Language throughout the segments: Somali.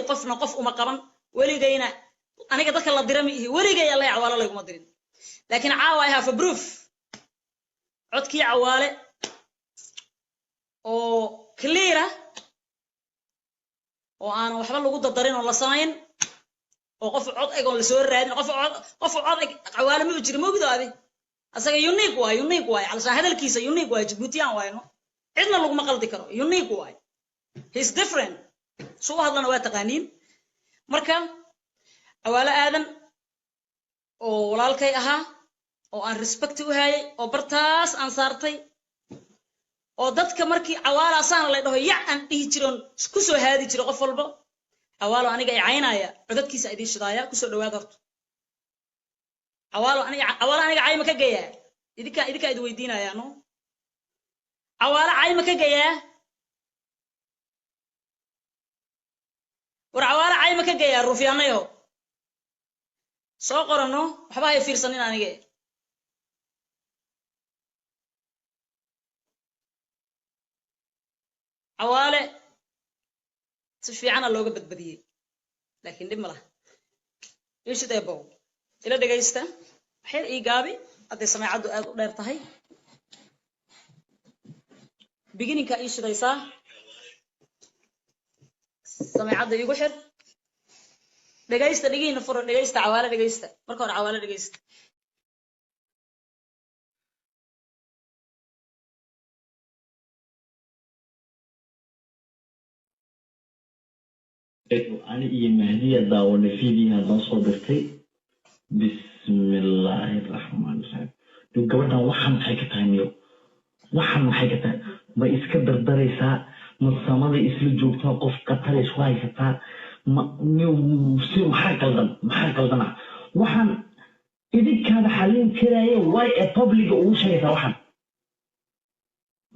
قفنا قف وما قبن وليجينا أنا كذا كلا درمي وليجي الله عوالة لكم مدرين لكن عاويها في بروف عدكي عوالة أو كليرة وأنا وحبل لو قد درين ولا صاين وقف عض أقول لسور راد قف عض عوالة ما بتجري مو بذا أصلا يونيك واي على هذا الكيس يونيك واي جبوتيان واي نو عندنا لو ما قلت كرو يونيك واي he's different سو هذا نوع تقانين مركا أولا آدم أو ولالكي أها أو أن respect وهاي أو برتاس أنصارتي أو ضدك مركي أولا سان الله ده يعن يجرون كسو هذه يجرو قفل أولا أنا جاي عينايا عدد كيس أيدي شرايا كسو دوادرت أولا أنا عاي مكان جاية إذا كا يدويدينا يا نو أولا عاي مكان جاية ورعوالة عاي مكان جاية الرفيانة يهو سوق رنو حبا يفير سنين أنا جاي أولا تشفي عنا اللوجة بدبدية لكن دي ملا إيش تبغوا إلى دقيستا حيل إيجابي أدي سمع عدو ديرتهاي بيجيني كإيش دايسا سمع عدو يقول حر دقيستا دقينا فرق دقيستا عوالة دقيستا مركون عوالة دقيستا أنا إيمانية داون فيديها نصدرتي بسم الله الرحمن الرحيم لو قبلنا وحن حكتها ميو وحن حكتها ما إسكدر دريسا مصامد إسل جوبتا قف قطر شوي كتا ما ميو سير محرك الدم وحن إذا كان حاليا كراية واي أبابليك وشيء وحن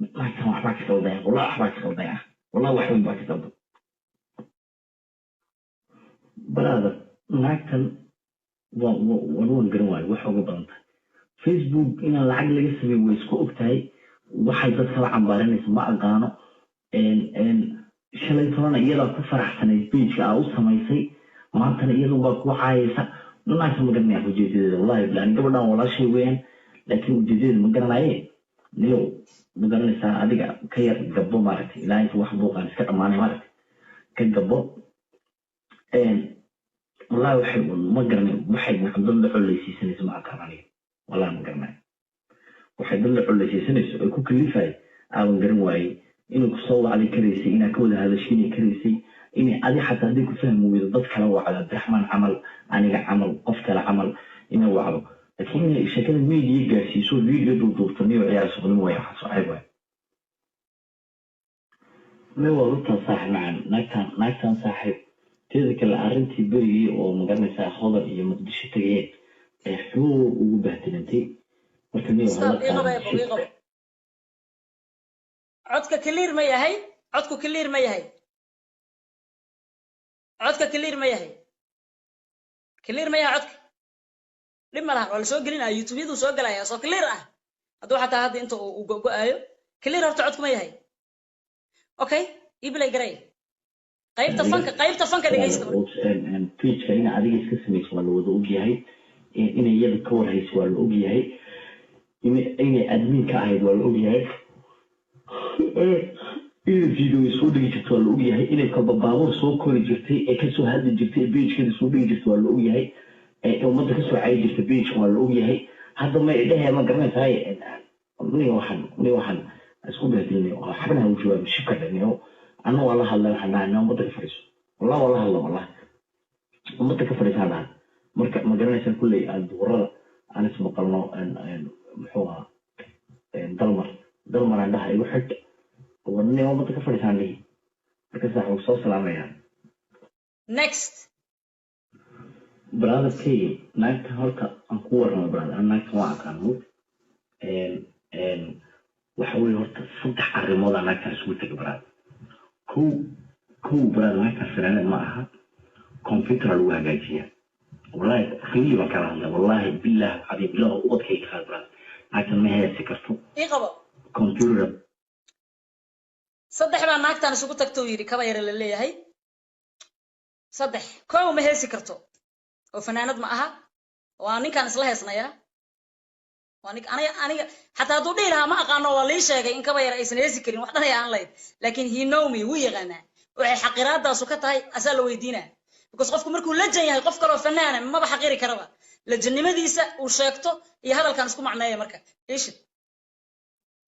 ما كان أحبك تودع والله أحبك تودع والله وحن باك تودع برادر ناكل ونون جنواي وحوق بنت فيسبوك إن العقل يسوي ويسكو أكتاي وحي بس عم بارني سماع قانو إن شلي ترانا يلا كفر أحسن يبيج أو سمايسي ما أنت يلا بقوا عايسة ناكل مجمع في جديد والله لأن قبلنا ولا شيء وين لكن جديد مجرنا إيه نيو مجرنا ساعة أديك كير جبوا مارتي لا يفوح حبوق عن سكر ماني مارتي كجبوا والله وحي ما قرني وحي عبد الله علي سيسنس مع كراني والله ما قرني وحي عبد الله علي سيسنس يكون كل فاي أو قرن واي إنه كصوا على كريسي إنه كل هذا الشيء كريسي إني أدي حتى أديك فهم ويضبط كلام على عبد الرحمن عمل أنا عمل قف عمل إنه وعله لكن شكل الميديا جالس يسوي فيديو دكتورني وعيال صغيرين ويا صاحبه ما هو ربط صاحب معنا نكتن صاحب تذكر الأرنتي بري ومجرد سأخذ إيه مقدش تجيء حلو وبهتلنتي وكمية يغب عدك كلير ما يهي عدك كلير ما يهي عدك كلير ما يهي كلير ما يهي عدك لما لها ولا سوق لنا يوتيوب يدو سوق لها سوق كلير هدو حتى هذا أنت وجو كلير هرت عدك ما يهي أوكي يبلي جري قيبت فنك دقيست أن بيج كأنه عادي يسمى سؤال وذوقي هاي إن يد كور هاي سؤال وذوقي هاي إن أدمين كأهيد وذوقي هاي إن فيديو يسودي جت وذوقي هاي إن كبابور سو كوري جرتي كسو هذا جرتي بيج كده سودي جت وذوقي هاي يوم ما تكسو عايز جرت بيج وذوقي هاي هذا ما إلها ما قرنت هاي مني واحد أسكت هذيني حبنا وجوا بشكل إنه أنا والله الله حنا أنا ما تكفرش والله ما تكفرش هذا مركب ما قرنا يصير كل الدورة أنا اسمه قلنا إن محوها دلمر عندها أي واحد وإني ما تكفرش عني بكسر وصوص العميان next برادر كي نايت هالك أنكور ما برادر أنا نايت واقع كانوا وحاول هرت صدق الرماد أنا كسويتك برادر كو برادر ما كسرنا معها كمبيوتر لوها جاية والله خليه بكرهنا والله بالله حبيب الله وقت كي يخال برادر لكن ما هي سكرتو إيه قبل كمبيوتر صدق ما ناكت أنا سوق تكتويري كبير اللي هي صدح كو ما هيسي كرتو وفنانات معها وأنا كان إسلاه سنايا أنا حتى هدو ديرها ما أقانو والله شيء إن كبير رئيس نيسي كريم وحدنا يا أنلاين لكن he know me ويغانا وحي حقيرات دا سكتها أسأل ويدينا بكس قفكم مركو لجن يهي قف كرو فنانا ما بحقيري كربا لجن مديسة وشيكتو هذا كان اسكو معناه مركا إيش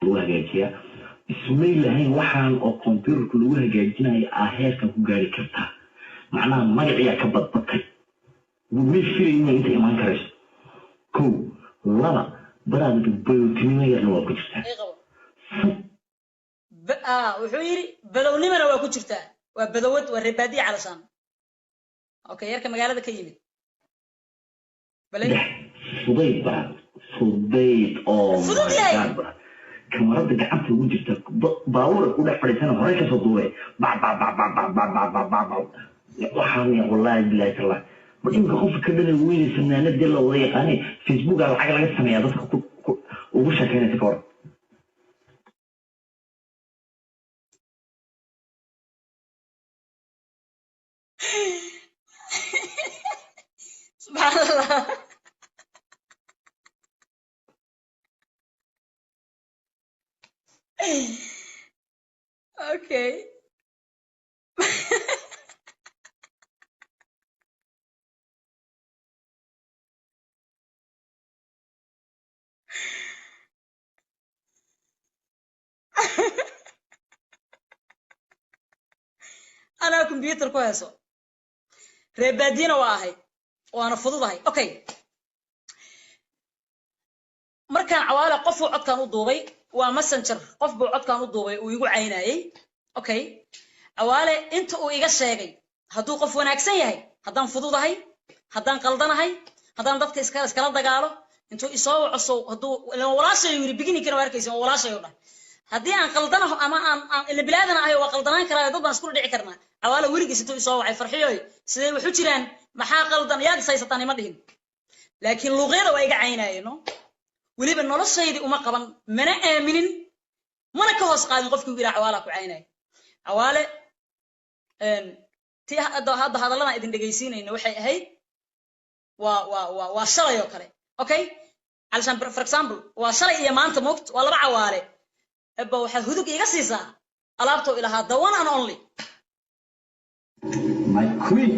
وهجاجيا اسمي لهين وحان أو كمبيوتر كل وهجاجينا آخر كان كجاري كرتا معناه مرعي كبد بطل ومش فيلم أنت إيمان كرش كو لا براد بيوتني يعني وكجرتا وحيري بدوني من هو كجرتا وبدوت والربادي على شان أوكي يركب مقالة كيمي بلين فضيت براد فضيت فضيت كاميرات gacanta ugu jirta baawur ku dhex fadhiisana hore ka soo duubay ba waxaan ya wallahi billahi taala markii qof ka dhalay weyn sanaanad la wada yaqaanay facebook lacag laga sameeyaa dadka ugu shaqeynaysa ka hor subhanallah okay أنا كمبيوتر كويسو ربادينا واهي وأنا فضوضهاي أوكي مركان عوالة قفو عد كانوا دوبي ومسنجر قفو عد كانوا دوبي ويقول عيناي أوكي عوالة أنتوا إيجا شاقي هدو قفو ناكسن يهي هدان فضوضهاي هدان قلدانهاي هدان دادك إسكال دقالو أنتوا إصاو عصو هدو لو ولا شيء يوري بيجيني كنا واركيسين ولا شيء يوري هدي أن قلدانه أما أن اللي بلادنا أهي وقلدانان كرا يدوب نسكول دعي كرنا عوالة ورقي ستو إصاو عي فرحيوي سيدي وحوشيران محا قلدان ياك سايستاني مدهن لكن لغيرة وإيجا عيناي نو وليبا نولشaydi uma qaban mana aaminin mana ka hoos qaadin qofkii ila Cawaale ku caynay Cawaale tii hadda hadalana idin dhageysiinayna waxay ahayd waa shalay oo kale okay alshan for example waa shalay iyo maanta moqt waa laba Cawaale abba waxa hudug iga siisaa alaabto ilaha the one and only my queen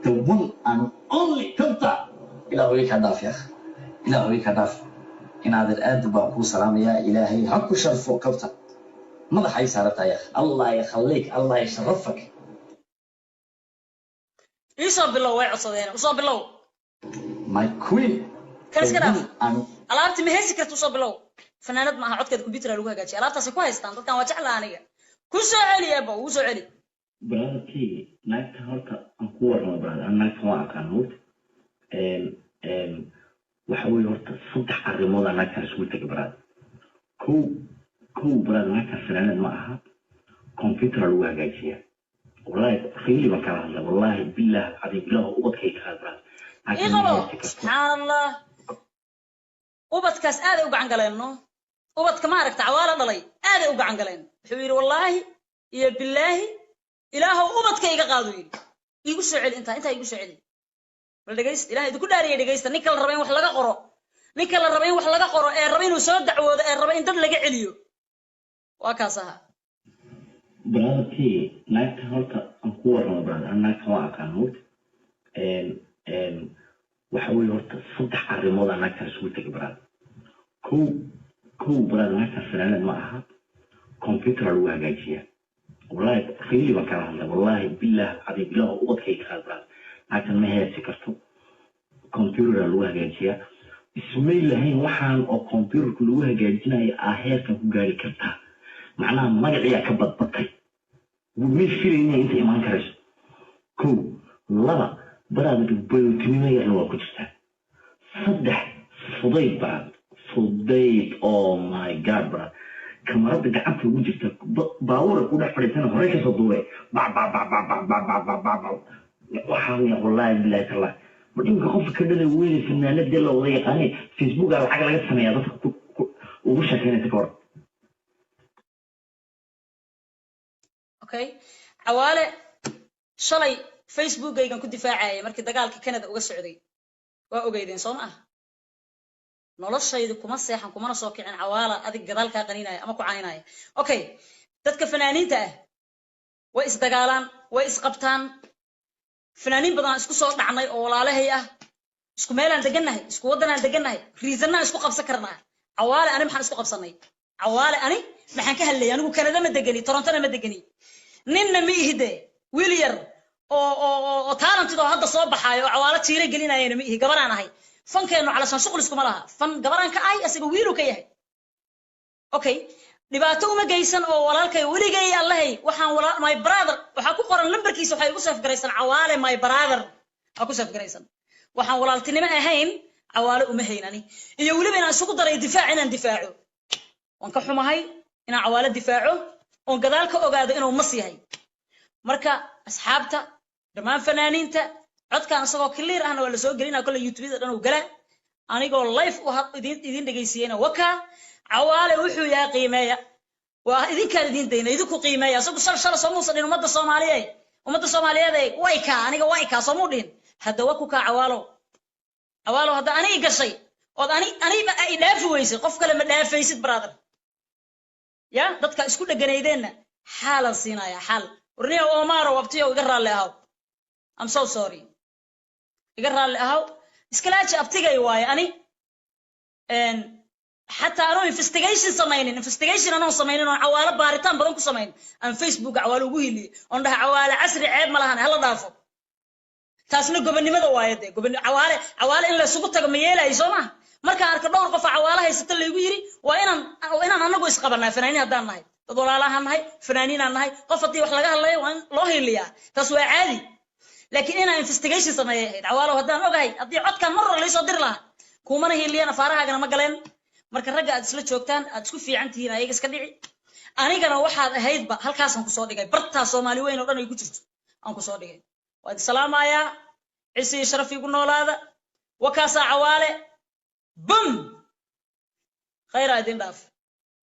the one and only kabta ila way ka daaf ya ila way ka daaf inaad aad baa ku salaamaya ilaahay ha ku sharfo kabta madaxay saartaya allah ya khaliik allah ya sharafak iso bilow way codsadeen uso bilow my queen kan iska dhaaf alaabti ma heesi karto uso bilow fanaanad ma aha codkeeda computer lagu hagaajiyo alaabtaas ku haystaan dadkan waa jeclaa aniga ku soo celiya ba u soo celi brotherkii naagta horta aan ku warno brother naagta waa aqaan mood waxa weeye horta saddex arrimood aan naagta isku tagay brother kow brother naagta fanaanad ma aha computer lagu hagaajiyaa wallahi fiili ma kala hadla wallahi billah adi billah ubadkay ka hadlaan subhanallah ubadkaas aad ay u gacan galeeno ubadka ma aragta Cawaale dhalay aad ay u gacan galeen wuxuu yiri wallahi iyo billahi ilaahu ubadka iga qaado yiri igu soo celi inta igu soo celi bal dhageyst ilaahay idinku dhaariyay dhageysta ninka la rabay wax laga qoro ninka la rabay wax laga qoro ee rabay inuu soo dacwoodo ee rabay in dad laga celiyo waa kaas aha brotherkii naagta horta aan ku warno brother naagta waa aqaan mood waxa weeye horta saddex arrimood aan naagta isku tagay brother kow brother naagta fanaanad ma aha computer lagu hagaajiyaa wallahi fiili ma kala hadla wallahi billah adi billah ubadkay ka hadlaan laakiin ma heesi karto computer lagu hagaajiyaa ismay lahayn waxaan oo computerku lagu hagaajinayo heerka ku gaari kartaa macnaha magaciya ka badbatay wuu filayna inta imaan karayso kow laba barnaamij biotimina yani waa ku jirtaa saddex fudayd oh my god bro kamarada gacanta ugu jirta baawur ku dhex fadhiisana hore ka soo duubay waxaan ya wallahi billahi taala markii qof ka dhalay weyn sanaanad la wada yaqaanay facebook lacag laga sameeyaa dadka ugu shaqeynaysa ka hor okay Cawaale shalay Facebook aygan ku difaacayay markii dagaalka Canada uga socday waa ogeydeen soo ma noloshaydu kuma seexan kumana soo kicin cawaala adig gadaal ka qaninaya ama ku caynaya okay dadka fanaaniinta ah way is dagaalaan way is qabtaan fanaaniin badan isku soo dhacnay oo walaalahay ah isku meelaan deganahay isku wadanaan deganahay reasonna isku qabsan karnaa cawaale ani maxaan isku qabsanay cawaale ani maxaan ka hadlay anigu Canada ma degani Toronto ma degani ninna ma ihide wiil yar oo talented oo hadda soo baxayo cawaale tiire gelinayna ma ihi gabaraan ahay fankeenu cala san shuqul isku ma laha fan gabaraan ka ay asiga wiilu ka yahay okay dhibaato uma geysan oo walaalkay waligay allahay waxaan walaal my brother waxa ku qoran lambarkiisa waxa igu saf garaysan cawaale my brother aku saf garaysan waxaan walaaltinimo ahayn cawaale uma haynani iyo waliba inaan isugu daray difaac inaan difaaco waan ka xumahay inaan cawaale difaaco oo gadaal ka ogaado inuu mas yahay marka asxaabta dhamaan fanaaniinta codkaan asagoo clear ahna wala soo gelina kala YouTube dhan uu gala anigoo live u had idin dhageysiyeen waka cawaale wuxuu yaa qiimeeya waa idinkaan idin deynay idinku qiimeeya asagu shal soo muusan ummadda Soomaaliyeed way ka aniga way ka soo muudin hadda waku ka cawaalo hadda aniga gashay oo aniga ay dhaafi weysay qof kale ma dhaafaysid brother ya dadka isku dhaganaydeenna xaalan siinaya xal warniyo Omar wabtiyo iga raali ahaw I'm so sorry iga raali ahaw iskalaaji abtigay waay ani حتى أنا investigation أنا سمينين أنا عوالة باريتان بدن كسمين أنا فيسبوك عوالة وهيلي عندها عوالة عسري عيب ملهان هلا ضافو تاسنا قبل ماذا وايد قبل عوالة إلا سقطت ميلا يسمع مركا أركضون قف عوالة يستل يويري وإن أنا نقول إسقابنا فنانين هدان ناي تقول على هاي فنانين ناي قفتي وحلاقها الله وان الله هيليا تسوي عادي لكن أنا investigation سمين عوالة هدان أوكي أدي عد كان مرة ليس أدير لها كومنا هيليا أنا فارها أنا ما قلين marka ragga aad isla joogtaan aad isku fiican tihiin ayaga iska dhici anigana waxaad ahaydba halkaas aan ku soo dhigay barta Soomaali weyn oo dhan ay ku jirto aan ku soo dhigay waad salaamaya cisi sharaf igu noolaada wakaasa cawaale bum khayra idin dhaaf